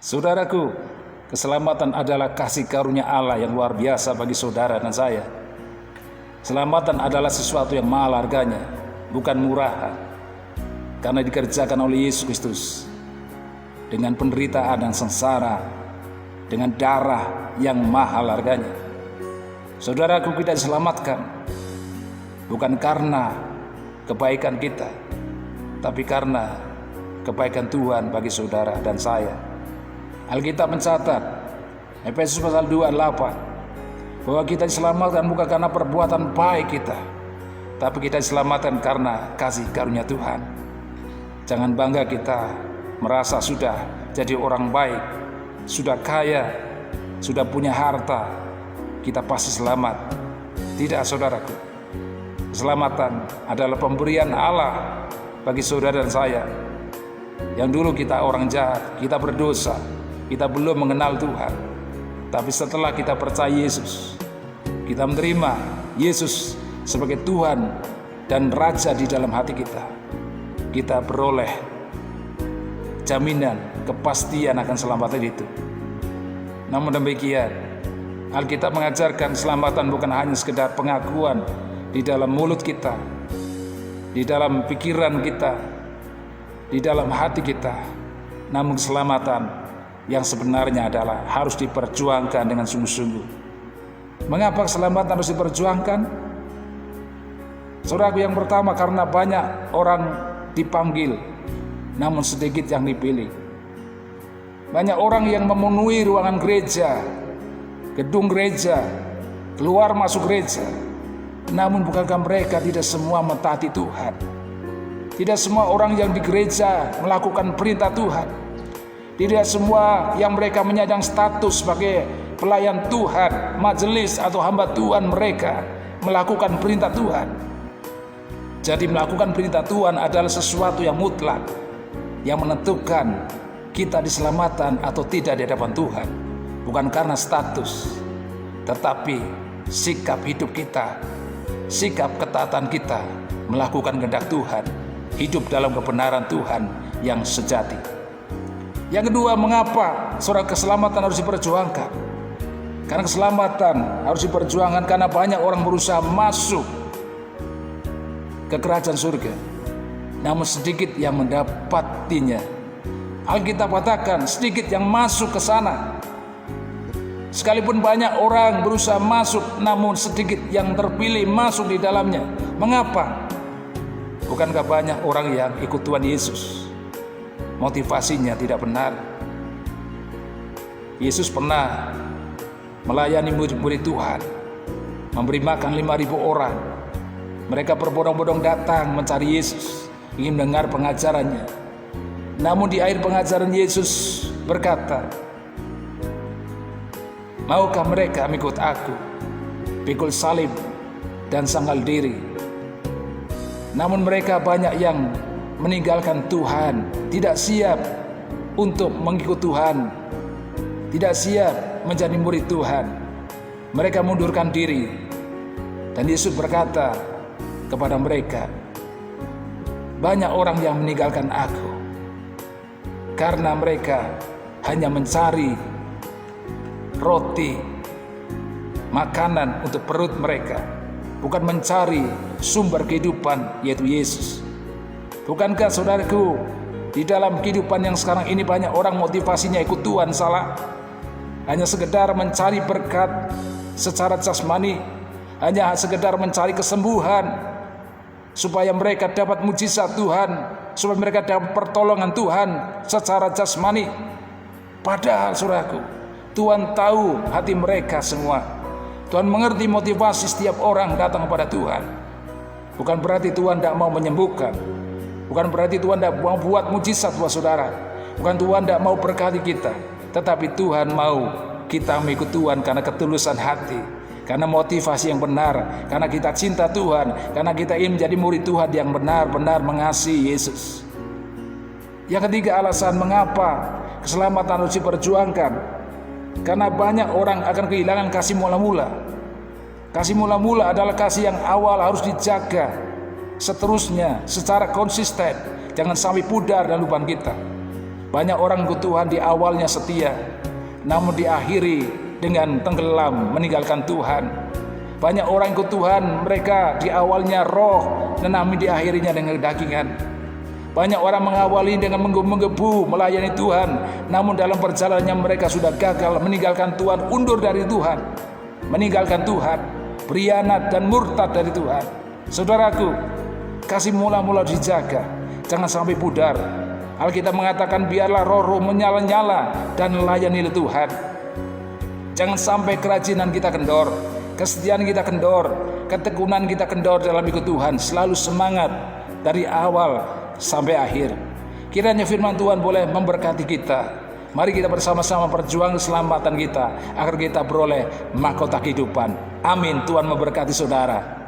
Saudaraku, keselamatan adalah kasih karunia Allah yang luar biasa bagi saudara dan saya. Keselamatan adalah sesuatu yang mahal harganya, bukan murahan, karena dikerjakan oleh Yesus Kristus dengan penderitaan dan sengsara, dengan darah yang mahal harganya. Saudaraku, kita diselamatkan bukan karena kebaikan kita, tapi karena kebaikan Tuhan bagi saudara dan saya. Alkitab mencatat, Efesus pasal 2 ayat 8, bahwa kita diselamatkan bukan karena perbuatan baik kita, tapi kita diselamatkan karena kasih karunia Tuhan. Jangan bangga kita merasa sudah jadi orang baik, sudah kaya, sudah punya harta, kita pasti selamat. Tidak, saudaraku. Keselamatan adalah pemberian Allah bagi saudara dan saya. Yang dulu kita orang jahat, kita berdosa, kita belum mengenal Tuhan. Tapi setelah kita percaya Yesus, kita menerima Yesus sebagai Tuhan dan Raja di dalam hati kita, kita beroleh jaminan, kepastian akan keselamatan itu. Namun demikian, Alkitab mengajarkan keselamatan bukan hanya sekedar pengakuan di dalam mulut kita, di dalam pikiran kita, di dalam hati kita. Namun keselamatan yang sebenarnya adalah harus diperjuangkan dengan sungguh-sungguh. Mengapa keselamatan harus diperjuangkan? Saudaraku, yang pertama karena banyak orang dipanggil, namun sedikit yang dipilih. Banyak orang yang memenuhi ruangan gereja, gedung gereja, keluar masuk gereja, namun bukankah mereka tidak semua mentaati Tuhan? Tidak semua orang yang di gereja melakukan perintah Tuhan. Tidak semua yang mereka menyandang status sebagai pelayan Tuhan, majelis atau hamba Tuhan mereka melakukan perintah Tuhan. Jadi melakukan perintah Tuhan adalah sesuatu yang mutlak, yang menentukan kita diselamatkan atau tidak di hadapan Tuhan. Bukan karena status, tetapi sikap hidup kita, sikap ketaatan kita melakukan kehendak Tuhan, hidup dalam kebenaran Tuhan yang sejati. Yang kedua, mengapa saudara keselamatan harus diperjuangkan? Karena keselamatan harus diperjuangkan karena banyak orang berusaha masuk ke kerajaan surga, namun sedikit yang mendapatinya. Alkitab katakan sedikit yang masuk ke sana. Sekalipun banyak orang berusaha masuk, namun sedikit yang terpilih masuk di dalamnya. Mengapa? Bukankah banyak orang yang ikut Tuhan Yesus, motivasinya tidak benar? Yesus pernah melayani murid-murid Tuhan, memberi makan 5.000 orang. Mereka berbondong-bondong datang mencari Yesus, ingin mendengar pengajarannya. Namun di akhir pengajaran Yesus berkata, maukah mereka mengikut aku? Pikul salib dan sangkal diri. Namun mereka banyak yang meninggalkan Tuhan, tidak siap untuk mengikut Tuhan, tidak siap menjadi murid Tuhan. Mereka mundurkan diri. Dan Yesus berkata kepada mereka, banyak orang yang meninggalkan aku karena mereka hanya mencari roti, makanan untuk perut mereka, bukan mencari sumber kehidupan, yaitu Yesus. Bukankah saudaraku, di dalam kehidupan yang sekarang ini banyak orang motivasinya ikut Tuhan salah? Hanya sekedar mencari berkat secara jasmani, hanya sekedar mencari kesembuhan, supaya mereka dapat mujizat Tuhan, supaya mereka dapat pertolongan Tuhan secara jasmani. Padahal saudaraku, Tuhan tahu hati mereka semua. Tuhan mengerti motivasi setiap orang datang kepada Tuhan. Bukan berarti Tuhan tidak mau menyembuhkan, bukan berarti Tuhan tidak mau buat mujizat buat saudara, bukan Tuhan tidak mau berkati kita, tetapi Tuhan mau kita mengikut Tuhan karena ketulusan hati, karena motivasi yang benar, karena kita cinta Tuhan, karena kita ingin menjadi murid Tuhan yang benar-benar mengasihi Yesus. Yang ketiga, alasan mengapa keselamatan harus diperjuangkan, karena banyak orang akan kehilangan kasih mula-mula. Kasih mula-mula adalah kasih yang awal harus dijaga seterusnya secara konsisten, jangan sampai pudar dalam kehidupan kita. Banyak orang ikut Tuhan di awalnya setia, namun diakhiri dengan tenggelam meninggalkan Tuhan. Banyak orang ikut Tuhan, mereka di awalnya roh, namun diakhirinya dengan kedagingan. Banyak orang mengawali dengan menggebu-gebu melayani Tuhan, namun dalam perjalanannya mereka sudah gagal meninggalkan Tuhan, undur dari Tuhan, meninggalkan Tuhan, berianat dan murtad dari Tuhan. Saudaraku, kasih mula-mula dijaga, jangan sampai pudar. Alkitab mengatakan biarlah roh-roh menyala-nyala dan layani Tuhan. Jangan sampai kerajinan kita kendor, kesetiaan kita kendor, ketekunan kita kendor dalam ikut Tuhan. Selalu semangat dari awal sampai akhir. Kiranya firman Tuhan boleh memberkati kita. Mari kita bersama-sama berjuang keselamatan kita, agar kita beroleh mahkota kehidupan. Amin. Tuhan memberkati saudara.